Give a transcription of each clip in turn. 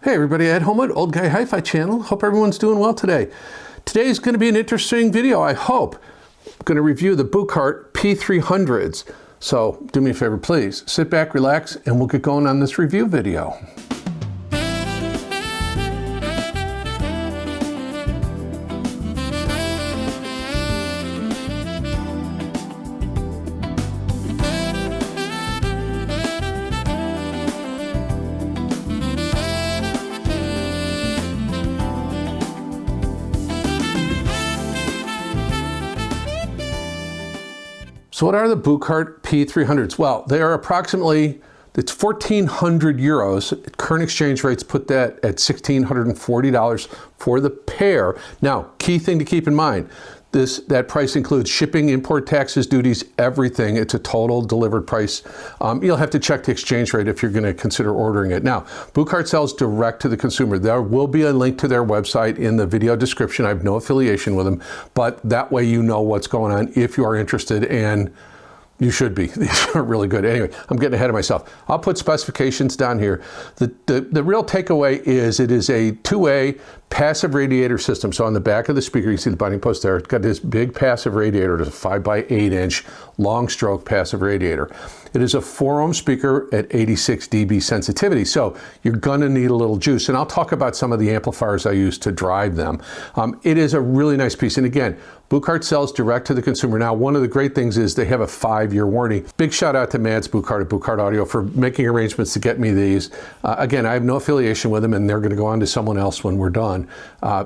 Hey everybody, at home at Old Guy Hi-Fi channel. Hope everyone's doing well today. Today's going to be an interesting video, I hope. I'm going to review the Buchardt P300s. So do me a favor, please. Sit back, relax, and we'll get going on this review video. So what are the Buchardt P300s? Well, they are approximately, it's 1,400 euros. Current exchange rates put that at $1,640 for the pair. Now, key thing to keep in mind, that price includes shipping, import taxes, duties, everything. It's a total delivered price. You'll have to check the exchange rate if you're going to consider ordering it. Now, Buchardt sells direct to the consumer. There will be a link to their website in the video description. I have no affiliation with them, but that way you know what's going on if you are interested, and you should be. These are really good. Anyway, I'm getting ahead of myself. I'll put specifications down here. The real takeaway is it is a two-way passive radiator system. So on the back of the speaker, you see the binding post there. It's got this big passive radiator. It's a 5x8-inch long stroke passive radiator. It is a 4-ohm speaker at 86 dB sensitivity. So you're gonna need a little juice. And I'll talk about some of the amplifiers I use to drive them. It is a really nice piece. And again, Buchardt sells direct to the consumer. Now, one of the great things is they have a 5-year warranty. Big shout out to Mads Buchardt at Buchardt Audio for making arrangements to get me these. Again, I have no affiliation with them, and they're gonna go on to someone else when we're done.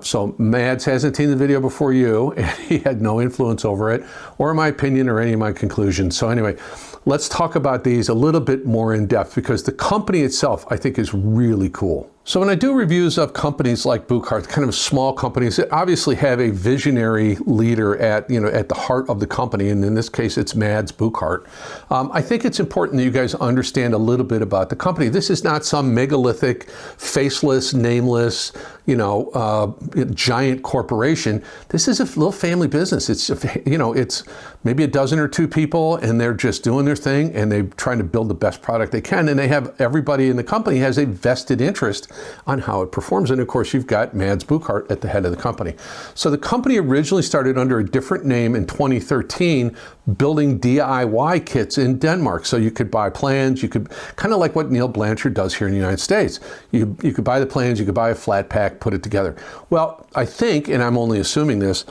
So Mads hasn't seen the video before you, and he had no influence over it, or my opinion, or any of my conclusions. So anyway, let's talk about these a little bit more in depth, because the company itself, I think, is really cool. So when I do reviews of companies like Buchardt, kind of small companies that obviously have a visionary leader at the heart of the company, and in this case it's Mads Buchardt, I think it's important that you guys understand a little bit about the company. This is not some megalithic, faceless, nameless, giant corporation. This is a little family business. It's maybe a dozen or two people, and they're just doing their thing, and they're trying to build the best product they can, and they have everybody in the company has a vested interest on how it performs. And of course, you've got Mads Buchardt at the head of the company. So the company originally started under a different name in 2013, building DIY kits in Denmark. So you could buy plans, you could, kind of like what Neil Blanchard does here in the United States. You could buy the plans, you could buy a flat pack, put it together. Well, I think, and I'm only assuming this,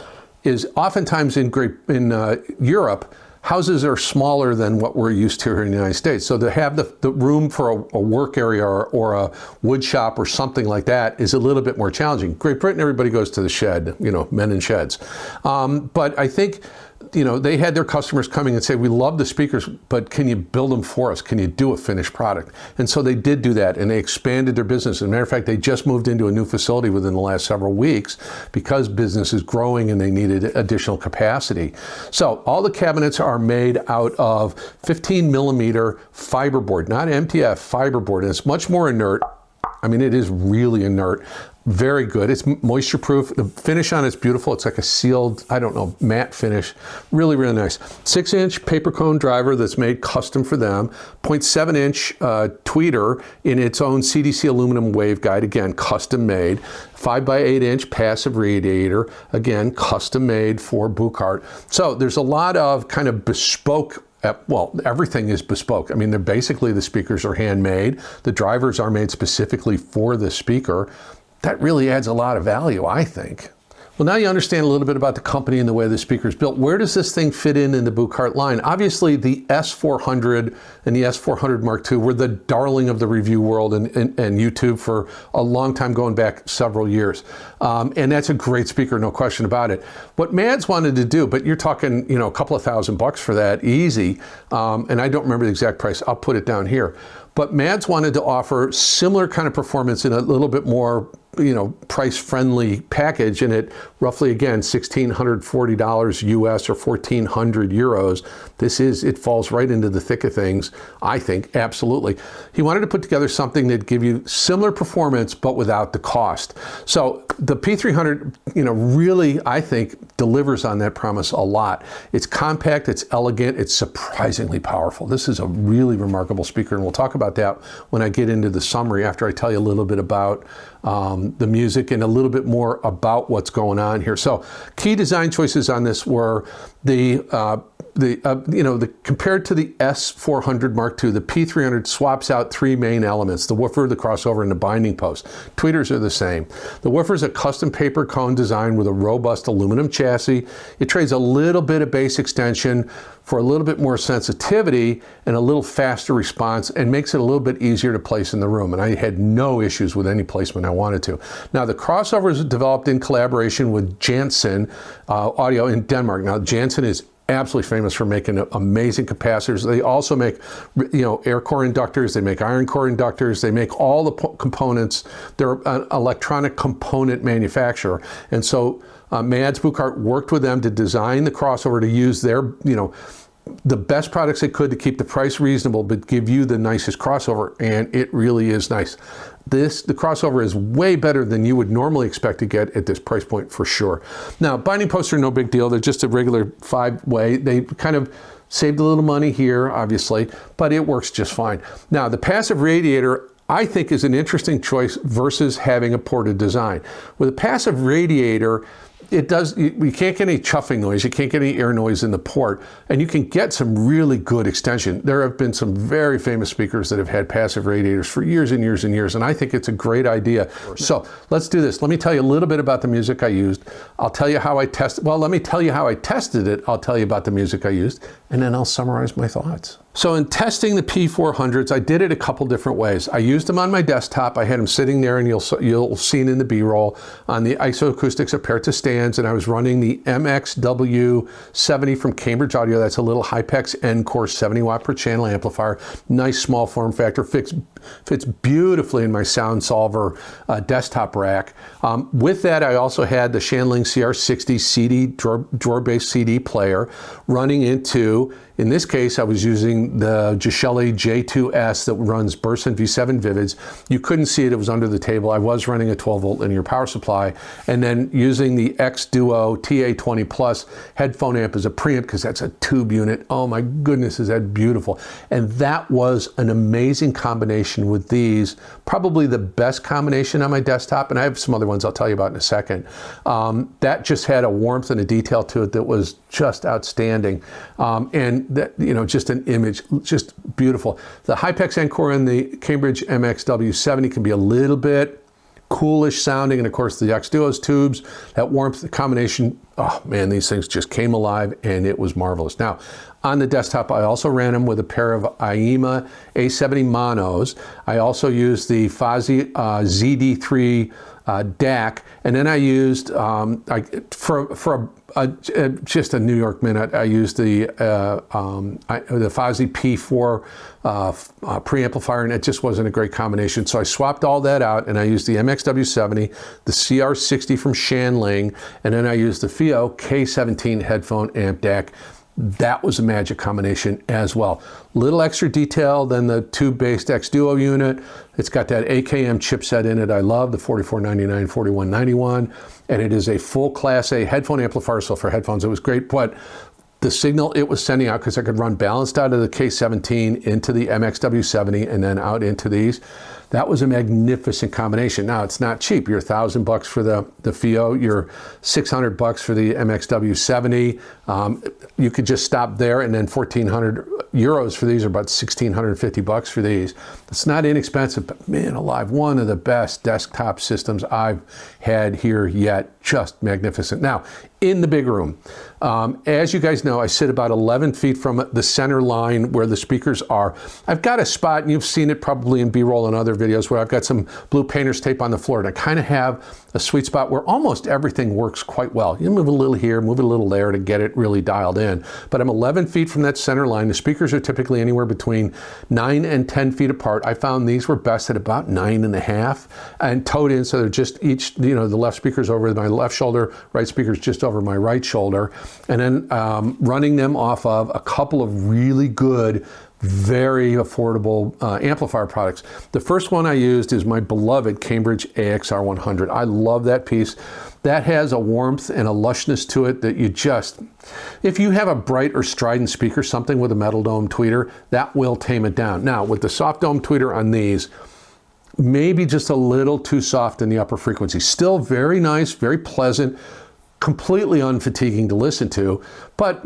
is oftentimes in Europe, houses are smaller than what we're used to here in the United States. So to have the room for a work area or a wood shop or something like that is a little bit more challenging. Great Britain, everybody goes to the shed, men in sheds. But I think, they had their customers coming and say, we love the speakers, but can you build them for us? Can you do a finished product? And so they did do that, and they expanded their business. As a matter of fact, they just moved into a new facility within the last several weeks because business is growing and they needed additional capacity. So all the cabinets are made out of 15 millimeter fiberboard, not MTF, fiberboard, and it's much more inert. I mean, it is really inert. Very good. It's moisture proof. The finish on it's beautiful. It's like a sealed, matte finish. Really, really nice. 6-inch paper cone driver that's made custom for them. 0.7-inch tweeter in its own CDC aluminum waveguide. Again, custom made. 5x8-inch passive radiator. Again, custom made for Buchardt. So there's a lot of kind of bespoke. Well, everything is bespoke. I mean, the speakers are handmade. The drivers are made specifically for the speaker. That really adds a lot of value, I think. Well, now you understand a little bit about the company and the way the speaker is built. Where does this thing fit in the Buchardt line? Obviously, the S400 and the S400 Mark II were the darling of the review world and YouTube for a long time, going back several years. And that's a great speaker, no question about it. What Mads wanted to do, but you're talking, a couple of $1,000 for that, easy. And I don't remember the exact price. I'll put it down here. But Mads wanted to offer similar kind of performance in a little bit more price-friendly package, and at roughly, again, $1,640 US or 1,400 euros, it falls right into the thick of things, I think, absolutely. He wanted to put together something that'd give you similar performance, but without the cost. So the P300, really, I think, delivers on that promise a lot. It's compact, it's elegant, it's surprisingly powerful. This is a really remarkable speaker, and we'll talk about that when I get into the summary after I tell you a little bit about the music and a little bit more about what's going on here. So key design choices on this were compared to the S400 Mark II, the P300 swaps out three main elements: the woofer, the crossover, and the binding post. Tweeters are the same. The woofer is a custom paper cone design with a robust aluminum chassis. It trades a little bit of bass extension for a little bit more sensitivity and a little faster response, and makes it a little bit easier to place in the room. And I had no issues with any placement I wanted to. Now, the crossover is developed in collaboration with Jansen Audio in Denmark. Now, Jansen is absolutely famous for making amazing capacitors. They also make, air core inductors. They make iron core inductors. They make all the components. They're an electronic component manufacturer. And so Mads Buchardt worked with them to design the crossover to use their, the best products they could to keep the price reasonable, but give you the nicest crossover, and it really is nice. The crossover is way better than you would normally expect to get at this price point for sure. Now, binding posts are no big deal. They're just a regular 5-way. They kind of saved a little money here, obviously, but it works just fine. Now, the passive radiator, I think, is an interesting choice versus having a ported design. With a passive radiator, you can't get any chuffing noise, you can't get any air noise in the port, and you can get some really good extension. There have been some very famous speakers that have had passive radiators for years and years and years, and I think it's a great idea. So let's do this. Let me tell you a little bit about the music I used. I'll tell you how I tested, let me tell you how I tested it. I'll tell you about the music I used, and then I'll summarize my thoughts. So in testing the P400s, I did it a couple different ways. I used them on my desktop. I had them sitting there, and you'll see it in the B-roll on the Isoacoustics Aperta stands, and I was running the MXW70 from Cambridge Audio. That's a little Hypex N-Core 70 watt per channel amplifier. Nice small form factor, fits beautifully in my Sound Solver desktop rack. With that, I also had the Shanling CR60 CD drawer-based CD player running into, in this case, I was using the Gishelli J2S that runs Burson V7 Vivids. You couldn't see it, it was under the table. I was running a 12-volt linear power supply, and then using the X-Duo TA20 Plus headphone amp as a preamp, because that's a tube unit. Oh my goodness, is that beautiful. And that was an amazing combination with these, probably the best combination on my desktop, and I have some other ones I'll tell you about in a second. That just had a warmth and a detail to it that was just outstanding. And that, just an image, just beautiful. The Hypex N-Core and the Cambridge MXW70 can be a little bit coolish sounding, and of course the X-Duo's tubes, that warmth, the combination, oh man, these things just came alive, and it was marvelous. Now, on the desktop, I also ran them with a pair of IEMA A70 monos. I also used the Fozzy ZD3 DAC, and then I used, just a New York minute, I used the Fozzy P4 preamplifier, and it just wasn't a great combination. So I swapped all that out, and I used the MXW70, the CR60 from Shanling, and then I used the FIO K17 headphone amp DAC. That was a magic combination as well. Little extra detail than the tube-based X-Duo unit. It's got that AKM chipset in it I love, the 4499, 4191, and it is a full Class A headphone amplifier, so for headphones it was great, but the signal it was sending out, because I could run balanced out of the K17 into the MXW70 and then out into these, that was a magnificent combination. Now, it's not cheap. You're $1,000 for the FIO, you're $600 for the MXW70. You could just stop there, and then 1,400 euros for these, or about $1,650 for these. It's not inexpensive, but man alive, one of the best desktop systems I've had here yet. Just magnificent. Now, in the big room, as you guys know, I sit about 11 feet from the center line where the speakers are. I've got a spot, and you've seen it probably in B-roll and other other videos where I've got some blue painter's tape on the floor, and I kind of have a sweet spot where almost everything works quite well. You move a little here, move a little there to get it really dialed in. But I'm 11 feet from that center line. The speakers are typically anywhere between 9 and 10 feet apart. I found these were best at about 9.5 and towed in, so they're just each, the left speaker's over my left shoulder, right speaker's just over my right shoulder, and then running them off of a couple of really good, very affordable amplifier products. The first one I used is my beloved Cambridge AXR 100. I love that piece. That has a warmth and a lushness to it that you just, if you have a bright or strident speaker, something with a metal dome tweeter, that will tame it down. Now, with the soft dome tweeter on these, maybe just a little too soft in the upper frequency. Still very nice, very pleasant, completely unfatiguing to listen to, but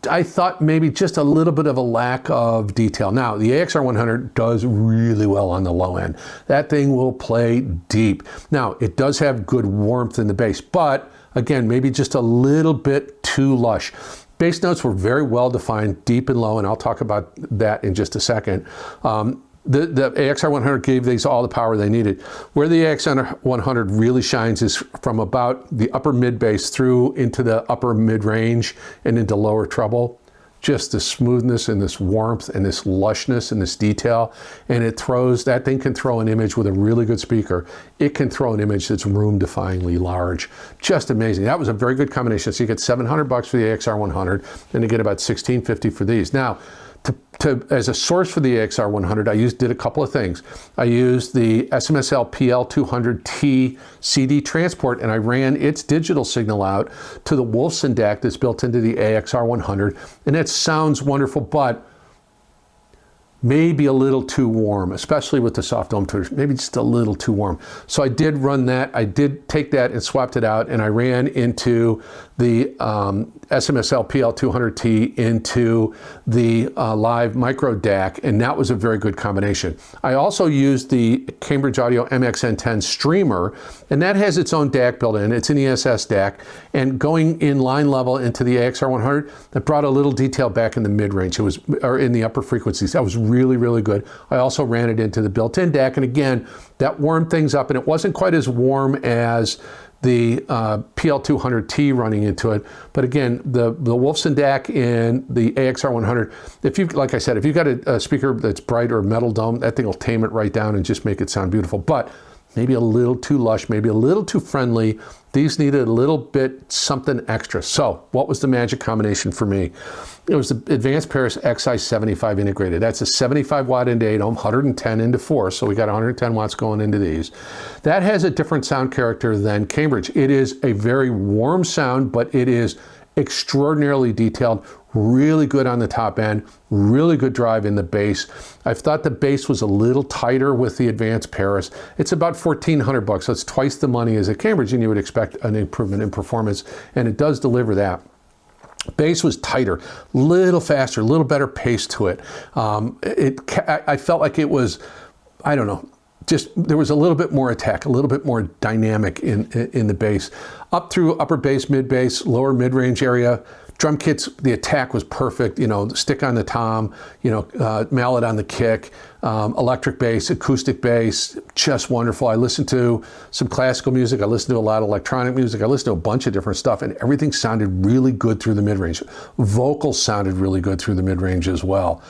I thought maybe just a little bit of a lack of detail. Now, the AXR 100 does really well on the low end. That thing will play deep. Now, it does have good warmth in the bass, but again, maybe just a little bit too lush. Bass notes were very well defined, deep and low, and I'll talk about that in just a second. The AXR 100 gave these all the power they needed. Where the AXR 100 really shines is from about the upper mid bass through into the upper mid range and into lower treble. Just the smoothness and this warmth and this lushness and this detail. And that thing can throw an image with a really good speaker. It can throw an image that's room-defyingly large. Just amazing. That was a very good combination. So you get $700 for the AXR 100 and you get about $1,650 for these. Now, as a source for the AXR 100, I did a couple of things. I used the SMSL PL200T CD transport, and I ran its digital signal out to the Wolfson DAC that's built into the AXR 100, and it sounds wonderful, but maybe a little too warm, especially with the soft dome tweeters, maybe just a little too warm. So I did run that. I did take that and swapped it out, and I ran into the SMSL PL200T into the live micro DAC, and that was a very good combination. I also used the Cambridge Audio MXN10 streamer, and that has its own DAC built in. It's an ESS DAC, and going in line level into the AXR 100, that brought a little detail back in the mid-range. Or in the upper frequencies. That was really, really good. I also ran it into the built-in DAC, and again, that warmed things up, and it wasn't quite as warm as the PL200T running into it. But again, the Wolfson DAC in the AXR 100, like I said, if you've got a speaker that's bright or metal dome, that thing will tame it right down and just make it sound beautiful. But maybe a little too lush, maybe a little too friendly. These needed a little bit something extra. So what was the magic combination for me? It was the Advanced Paris XI75 integrated. That's a 75 watt into 8 ohm, 110 into 4. So we got 110 watts going into these. That has a different sound character than Cambridge. It is a very warm sound, but it is extraordinarily detailed, really good on the top end, really good drive in the bass. I thought the bass was a little tighter with the Advanced Paris. It's about $1,400, so it's twice the money as a Cambridge, and you would expect an improvement in performance, and it does deliver that. Bass was tighter, little faster, a little better pace to it. I felt like it was, I don't know, just there was a little bit more attack, a little bit more dynamic in the bass. Up through upper bass, mid bass, lower mid range area. Drum kits, the attack was perfect, stick on the tom, mallet on the kick, electric bass, acoustic bass, just wonderful. I listened to some classical music, I listened to a lot of electronic music, I listened to a bunch of different stuff, and everything sounded really good through the mid-range. Vocals sounded really good through the mid-range as well.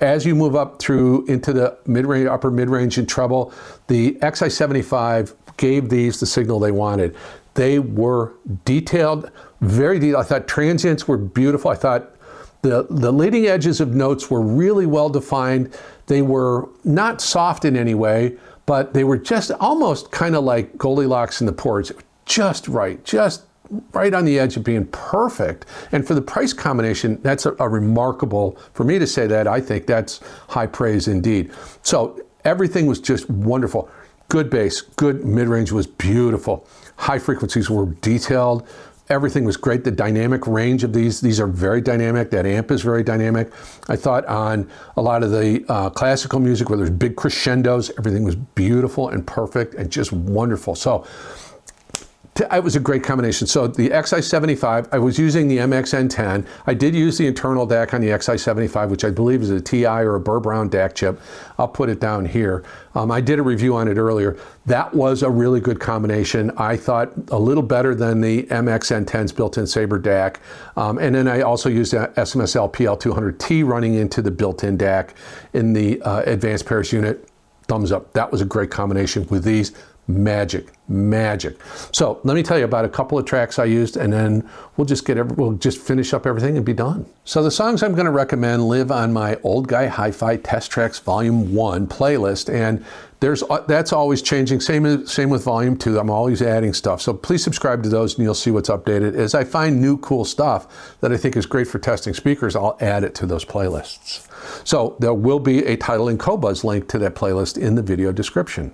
As you move up through into the mid-range, upper mid-range and treble, the XI75 gave these the signal they wanted. They were detailed, very detailed. I thought transients were beautiful. I thought the leading edges of notes were really well defined. They were not soft in any way, but they were just almost kind of like Goldilocks in the porridge. Just right on the edge of being perfect. And for the price combination, that's a remarkable, for me to say that, I think that's high praise indeed. So everything was just wonderful. Good bass, good mid-range was beautiful. High frequencies were detailed. Everything was great. The dynamic range of these are very dynamic. That amp is very dynamic. I thought on a lot of the classical music where there's big crescendos, everything was beautiful and perfect and just wonderful. So It was a great combination. So the XI75, I was using the MXN10. I did use the internal DAC on the XI75, which I believe is a TI or a Burr Brown DAC chip. I'll put it down here. I did a review on it earlier. That was a really good combination. I thought a little better than the MXN10's built-in Sabre DAC. And then I also used a SMSL PL200T running into the built-in DAC in the advanced Paris unit. Thumbs up. That was a great combination with these. Magic. So let me tell you about a couple of tracks I used, and then we'll just finish up everything and be done. So the songs I'm going to recommend live on my Old Guy Hi-Fi Test Tracks Volume 1 playlist, and that's always changing. Same with Volume 2. I'm always adding stuff. So please subscribe to those and you'll see what's updated. As I find new cool stuff that I think is great for testing speakers, I'll add it to those playlists. So there will be a Title and Qobuz link to that playlist in the video description.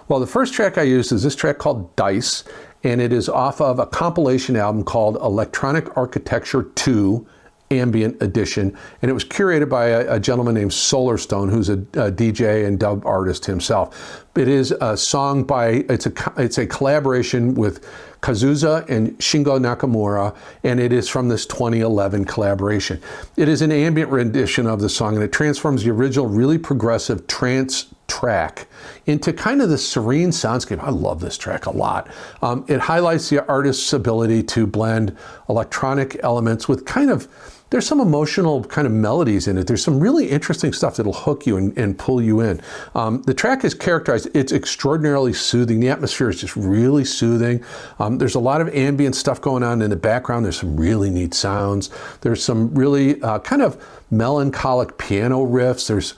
Well, the first track I used is this track called Dice, and it is off of a compilation album called Electronic Architecture 2 Ambient Edition, and it was curated by a gentleman named Solarstone, who's a DJ and dub artist himself. It is a song by, it's a collaboration with Kazuza and Shingo Nakamura, and it is from this 2011 collaboration. It is an ambient rendition of the song, and it transforms the original really progressive trance track into kind of the serene soundscape. I love this track a lot. It highlights the artist's ability to blend electronic elements with there's some emotional kind of melodies in it. There's some really interesting stuff that'll hook you and pull you in. The track is characterized, it's extraordinarily soothing. The atmosphere is just really soothing. There's a lot of ambient stuff going on in the background. There's some really neat sounds. There's some really kind of melancholic piano riffs. There's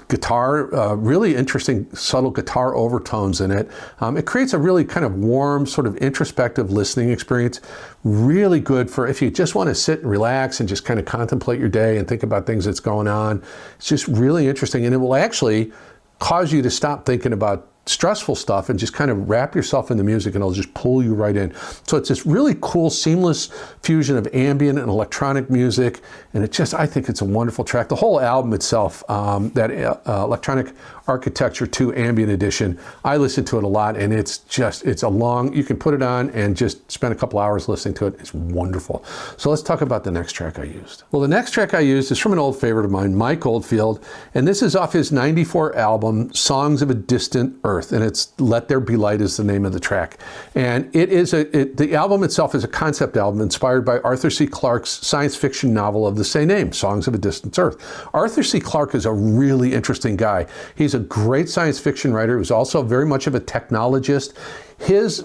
guitar, really interesting subtle guitar overtones in it. It creates a really kind of warm, sort of introspective listening experience. Really good for if you just want to sit and relax and just kind of contemplate your day and think about things that's going on. It's just really interesting, and it will actually cause you to stop thinking about stressful stuff and just kind of wrap yourself in the music, and it'll just pull you right in. So it's this really cool, seamless fusion of ambient and electronic music, and I think it's a wonderful track. The whole album itself, that Electronic Architecture 2 Ambient Edition, I listen to it a lot, and it's you can put it on and just spend a couple hours listening to it. It's wonderful. So let's talk about the next track I used. Well, the next track I used is from an old favorite of mine, Mike Oldfield, and this is off his '94 album, Songs of a Distant Earth. And it's Let There Be Light is the name of the track. And the album itself is a concept album inspired by Arthur C. Clarke's science fiction novel of the same name, Songs of a Distant Earth. Arthur C. Clarke is a really interesting guy. He's a great science fiction writer. He was also very much of a technologist.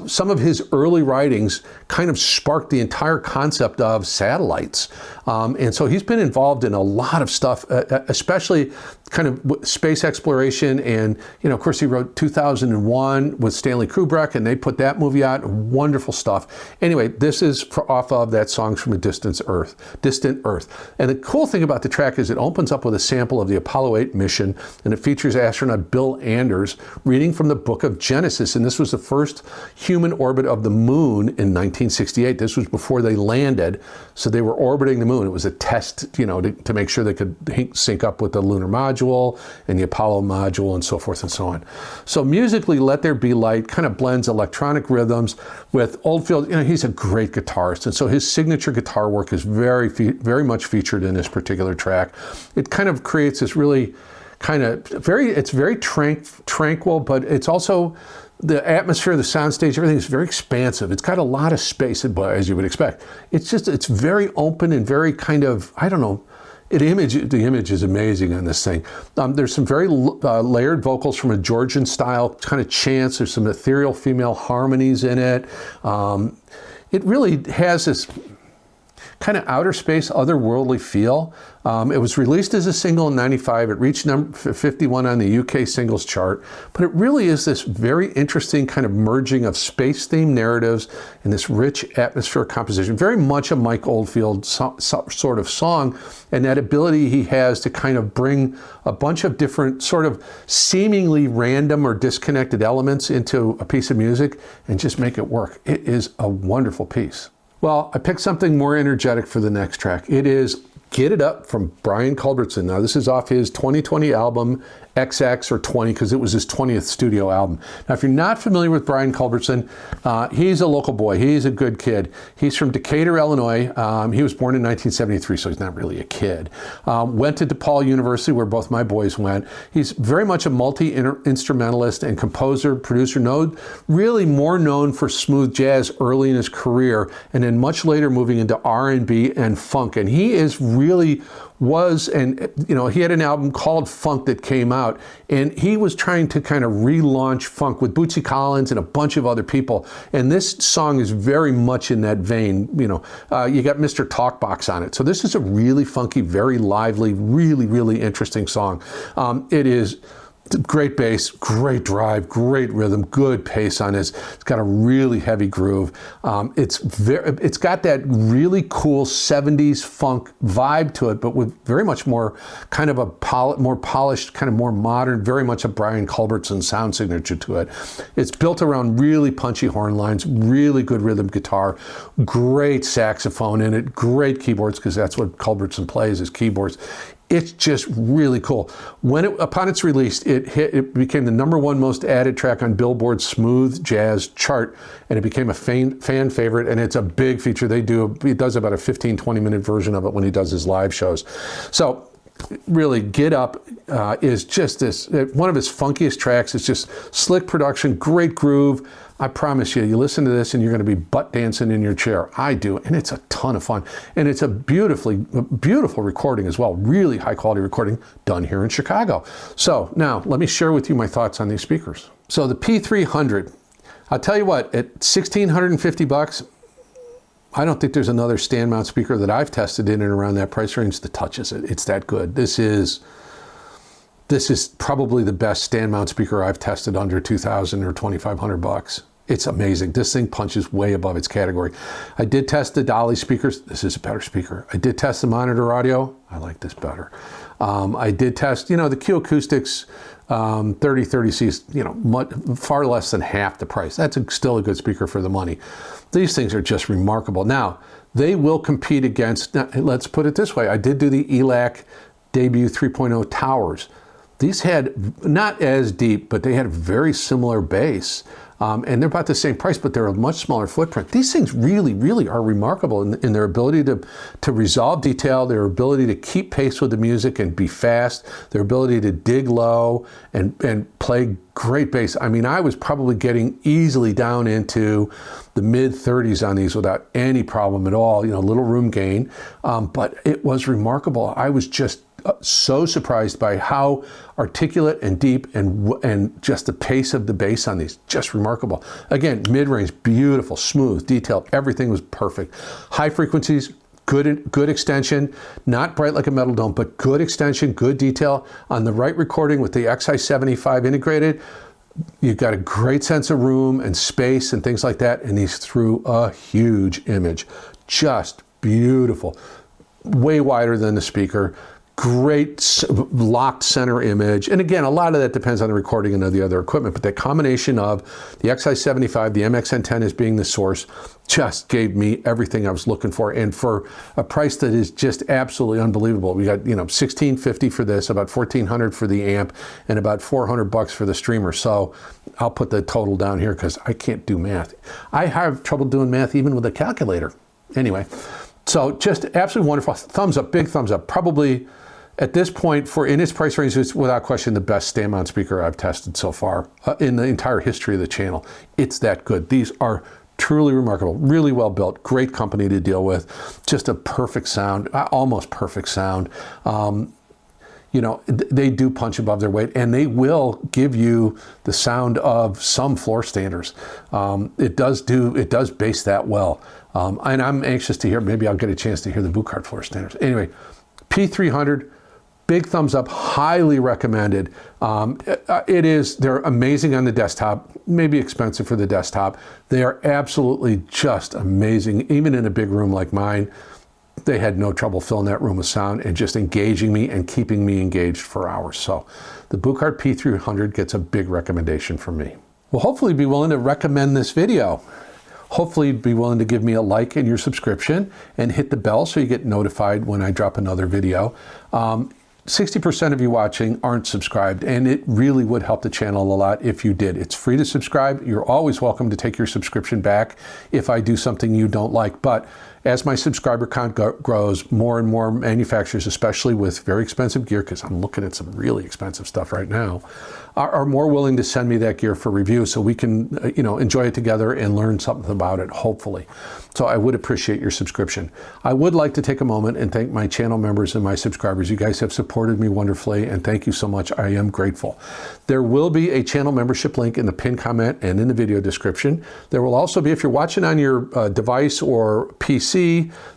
Some of his early writings kind of sparked the entire concept of satellites. And so he's been involved in a lot of stuff, especially kind of space exploration. And, of course, he wrote 2001 with Stanley Kubrick, and they put that movie out. Wonderful stuff. Anyway, this is off of that Songs from a Distant Earth. And the cool thing about the track is it opens up with a sample of the Apollo 8 mission, and it features astronaut Bill Anders reading from the book of Genesis. And this was the first human orbit of the moon in 1968. This was before they landed, so they were orbiting the moon. It was a test, to make sure they could sync up with the lunar module and the Apollo module and so forth and so on. So musically, Let There Be Light kind of blends electronic rhythms with Oldfield. He's a great guitarist, and so his signature guitar work is very, very much featured in this particular track. It kind of creates this really it's very tranquil, but it's also the atmosphere, the soundstage, everything is very expansive. It's got a lot of space, as you would expect. It's very open and very kind of, the image is amazing on this thing. There's some very layered vocals from a Georgian style kind of chants. There's some ethereal female harmonies in it. It really has this kind of outer space, otherworldly feel. It was released as a single in '95. It reached number 51 on the UK singles chart, but it really is this very interesting kind of merging of space-themed narratives and this rich atmospheric composition. Very much a Mike Oldfield sort of song, and that ability he has to kind of bring a bunch of different sort of seemingly random or disconnected elements into a piece of music and just make it work. It is a wonderful piece. Well, I picked something more energetic for the next track. It is Get It Up from Brian Culbertson. Now, this is off his 2020 album, XX or 20 because it was his 20th studio album. Now, if you're not familiar with Brian Culbertson, he's a local boy. He's a good kid. He's from Decatur, Illinois. He was born in 1973, so he's not really a kid. Went to DePaul University, where both my boys went. He's very much a multi-instrumentalist and composer, producer, really more known for smooth jazz early in his career, and then much later moving into R&B and funk. And he is really and he had an album called Funk that came out, and he was trying to kind of relaunch funk with Bootsy Collins and a bunch of other people. And this song is very much in that vein. You got Mr. Talkbox on it. So this is a really funky, very lively, really, really interesting song. It is great bass, great drive, great rhythm, good pace on this. It's got a really heavy groove. It's got that really cool 70s funk vibe to it, but with very much more kind of a more polished, kind of more modern, very much a Brian Culbertson sound signature to it. It's built around really punchy horn lines, really good rhythm guitar, great saxophone in it, great keyboards, because that's what Culbertson plays, is keyboards. It's just really cool. Upon its release, it became the #1 most added track on Billboard's Smooth Jazz chart, and it became a fan favorite, and it's a big feature. He does about a 15-20 minute version of it when he does his live shows. So really, Get Up is just one of his funkiest tracks. It's just slick production, great groove. I promise you listen to this and you're going to be butt dancing in your chair. I do, and it's a ton of fun. And it's a beautiful recording as well. Really high quality recording done here in Chicago. So now let me share with you my thoughts on these speakers. So the P300, I'll tell you what, at $1,650, I don't think there's another stand mount speaker that I've tested in and around that price range that touches it. It's that good. This is probably the best stand mount speaker I've tested under $2,000 or $2,500. It's amazing. This thing punches way above its category. I did test the Dolly speakers. This is a better speaker. I did test the monitor audio. I like this better. I did test, the Q Acoustics 3030Cs, far less than half the price. That's still a good speaker for the money. These things are just remarkable. Now, they will compete against, let's put it this way. I did do the ELAC Debut 3.0 Towers. These had, not as deep, but they had a very similar bass. And they're about the same price, but they're a much smaller footprint. These things really, really are remarkable in their ability to resolve detail, their ability to keep pace with the music and be fast, their ability to dig low and play great bass. I mean, I was probably getting easily down into the mid-30s on these without any problem at all, little room gain. But it was remarkable. I was just so surprised by how articulate and deep and just the pace of the bass on these, just remarkable. Again, mid-range, beautiful, smooth, detailed, everything was perfect. High frequencies, good extension, not bright like a metal dome, but good extension, good detail. On the right recording with the XI75 integrated, you've got a great sense of room and space and things like that, and these threw a huge image. Just beautiful. Way wider than the speaker. Great locked center image. And again, a lot of that depends on the recording and the other equipment, but that combination of the XI75, the MXN10 as being the source, just gave me everything I was looking for. And for a price that is just absolutely unbelievable. We got, $1,650 for this, about $1,400 for the amp, and about $400 for the streamer. So I'll put the total down here because I can't do math. I have trouble doing math even with a calculator. Anyway, so just absolutely wonderful. Thumbs up, big thumbs up. Probably at this point, in its price range, it's without question the best stand mount speaker I've tested so far in the entire history of the channel. It's that good. These are truly remarkable, really well built, great company to deal with, just a perfect sound, almost perfect sound. They do punch above their weight, and they will give you the sound of some floor standers. It does bass that well. And I'm anxious to hear, maybe I'll get a chance to hear the Buchardt floor standers. Anyway, P300, big thumbs up, highly recommended. They're amazing on the desktop, maybe expensive for the desktop. They are absolutely just amazing. Even in a big room like mine, they had no trouble filling that room with sound and just engaging me and keeping me engaged for hours. So the Buchardt P300 gets a big recommendation from me. Well, hopefully be willing to recommend this video. Hopefully be willing to give me a like and your subscription and hit the bell so you get notified when I drop another video. 60% of you watching aren't subscribed, and it really would help the channel a lot if you did. It's free to subscribe. You're always welcome to take your subscription back if I do something you don't like. But as my subscriber count grows, more and more manufacturers, especially with very expensive gear, because I'm looking at some really expensive stuff right now, are more willing to send me that gear for review so we can enjoy it together and learn something about it, hopefully. So I would appreciate your subscription. I would like to take a moment and thank my channel members and my subscribers. You guys have supported me wonderfully, and thank you so much. I am grateful. There will be a channel membership link in the pinned comment and in the video description. There will also be, if you're watching on your device or PC,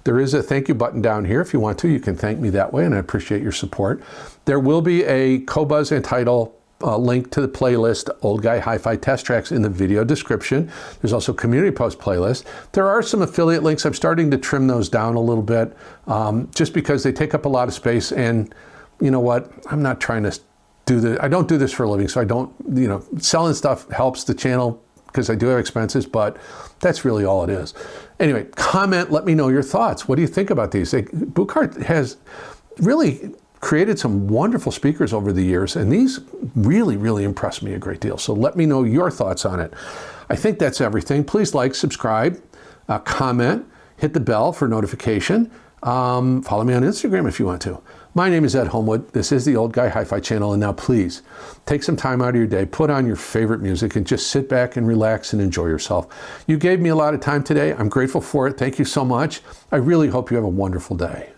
there is a thank you button down here. If you want to, you can thank me that way, and I appreciate your support. There will be a Qobuz and Tidal link to the playlist, Old Guy Hi-Fi Test Tracks, in the video description. There's also community post playlist. There are some affiliate links. I'm starting to trim those down a little bit just because they take up a lot of space, and you know what? I'm not trying to do this. I don't do this for a living, so I don't, selling stuff helps the channel because I do have expenses, but that's really all it is. Anyway, comment, let me know your thoughts. What do you think about these? Buchardt has really created some wonderful speakers over the years, and these really, really impressed me a great deal. So let me know your thoughts on it. I think that's everything. Please like, subscribe, comment, hit the bell for notification. Follow me on Instagram if you want to. My name is Ed Homewood. This is the Old Guy Hi-Fi channel, and now please take some time out of your day, put on your favorite music, and just sit back and relax and enjoy yourself. You gave me a lot of time today. I'm grateful for it. Thank you so much. I really hope you have a wonderful day.